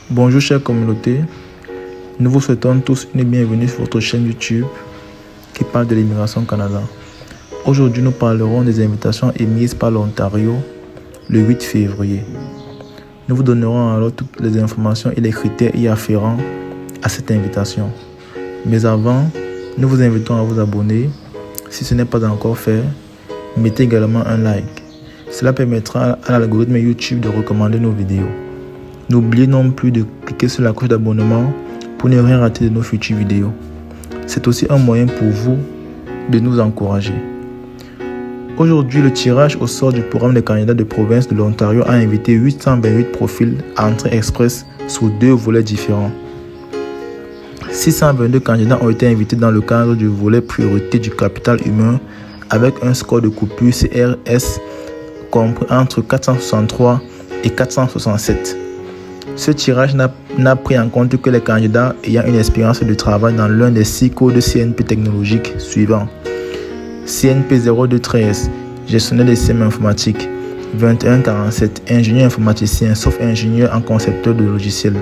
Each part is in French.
Bonjour chère communauté, nous vous souhaitons tous une bienvenue sur votre chaîne YouTube qui parle de l'immigration au Canada. Aujourd'hui nous parlerons des invitations émises par l'Ontario le 8 février. Nous vous donnerons alors toutes les informations et les critères y afférents à cette invitation. Mais avant, nous vous invitons à vous abonner. Si ce n'est pas encore fait, mettez également un like. Cela permettra à l'algorithme YouTube de recommander nos vidéos. N'oubliez non plus de cliquer sur la cloche d'abonnement pour ne rien rater de nos futures vidéos. C'est aussi un moyen pour vous de nous encourager. Aujourd'hui, le tirage au sort du programme des candidats de province de l'Ontario a invité 828 profils à entrée express sous 2 volets différents. 622 candidats ont été invités dans le cadre du volet priorité du capital humain avec un score de coupure CRS compris entre 463 et 467. Ce tirage n'a pris en compte que les candidats ayant une expérience de travail dans l'un des 6 codes CNP technologiques suivants. CNP 0213, gestionnaire des systèmes informatiques. 2147, ingénieur informaticien sauf ingénieur en concepteur de logiciels.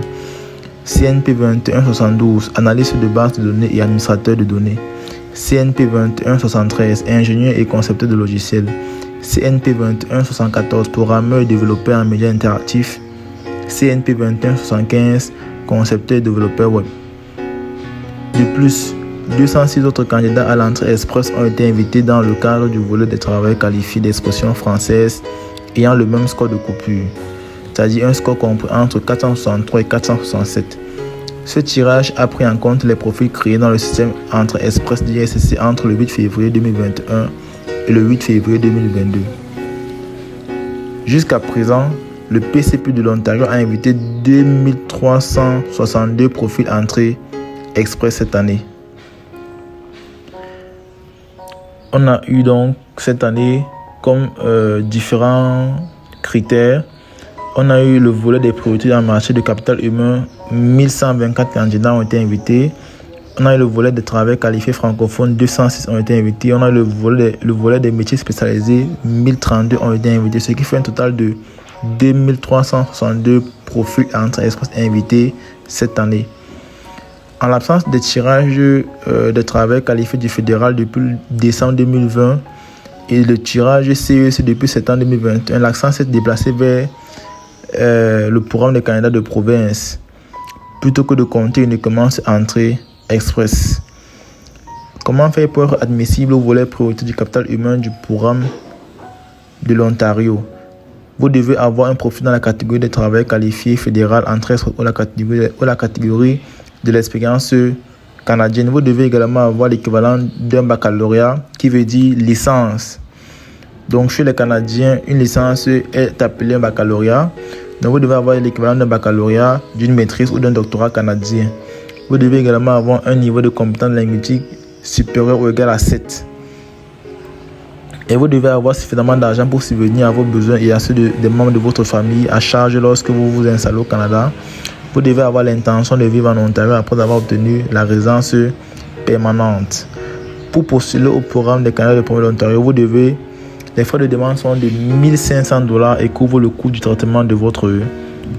CNP 2172, analyste de base de données et administrateur de données. CNP 2173, ingénieur et concepteur de logiciels. CNP 2174, programmeur et développeur en médias interactifs. CNP 2175, concepteur et développeur web. De plus, 206 autres candidats à l'entrée express ont été invités dans le cadre du volet des travailleurs qualifiés d'expression française ayant le même score de coupure, c'est-à-dire un score compris entre 463 et 467. Ce tirage a pris en compte les profils créés dans le système Entrée Express d'ISCC entre le 8 février 2021 et le 8 février 2022. Jusqu'à présent, le PCP de l'Ontario a invité 2362 profils entrée express cette année. On a eu donc cette année comme différents critères. On a eu le volet des priorités dans le marché de capital humain, 1124 candidats ont été invités. On a eu le volet des travailleurs qualifiés francophones, 206 ont été invités. On a eu le volet des métiers spécialisés, 1032 ont été invités, ce qui fait un total de 2362 profils entrée express invités cette année. En l'absence de tirage de travail qualifié du fédéral depuis décembre 2020 et le tirage CEC depuis septembre 2021, l'accent s'est déplacé vers le programme des candidats de province plutôt que de compter uniquement sur entrée express. Comment faire pour être admissible au volet priorité du capital humain du programme de l'Ontario? Vous devez avoir un profil dans la catégorie des travailleurs qualifiés fédéral entrée express ou la catégorie de l'expérience canadienne. Vous devez également avoir l'équivalent d'un baccalauréat qui veut dire licence. Donc chez les Canadiens, une licence est appelée un baccalauréat. Donc vous devez avoir l'équivalent d'un baccalauréat, d'une maîtrise ou d'un doctorat canadien. Vous devez également avoir un niveau de compétence linguistique supérieur ou égal à 7. Et vous devez avoir suffisamment d'argent pour subvenir à vos besoins et à ceux des membres de votre famille à charge lorsque vous vous installez au Canada. Vous devez avoir l'intention de vivre en Ontario après avoir obtenu la résidence permanente. Pour postuler au programme des candidats de province de l'Ontario, les frais de demande sont de 1500 $ et couvrent le coût du traitement de votre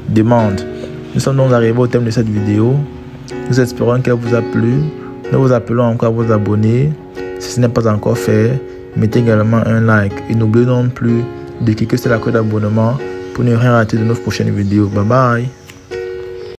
demande. Nous sommes donc arrivés au thème de cette vidéo. Nous espérons qu'elle vous a plu. Nous vous appelons encore à vous abonner. Si ce n'est pas encore fait, mettez également un like. Et n'oubliez non plus de cliquer sur la cloche d'abonnement pour ne rien rater de nos prochaines vidéos. Bye bye.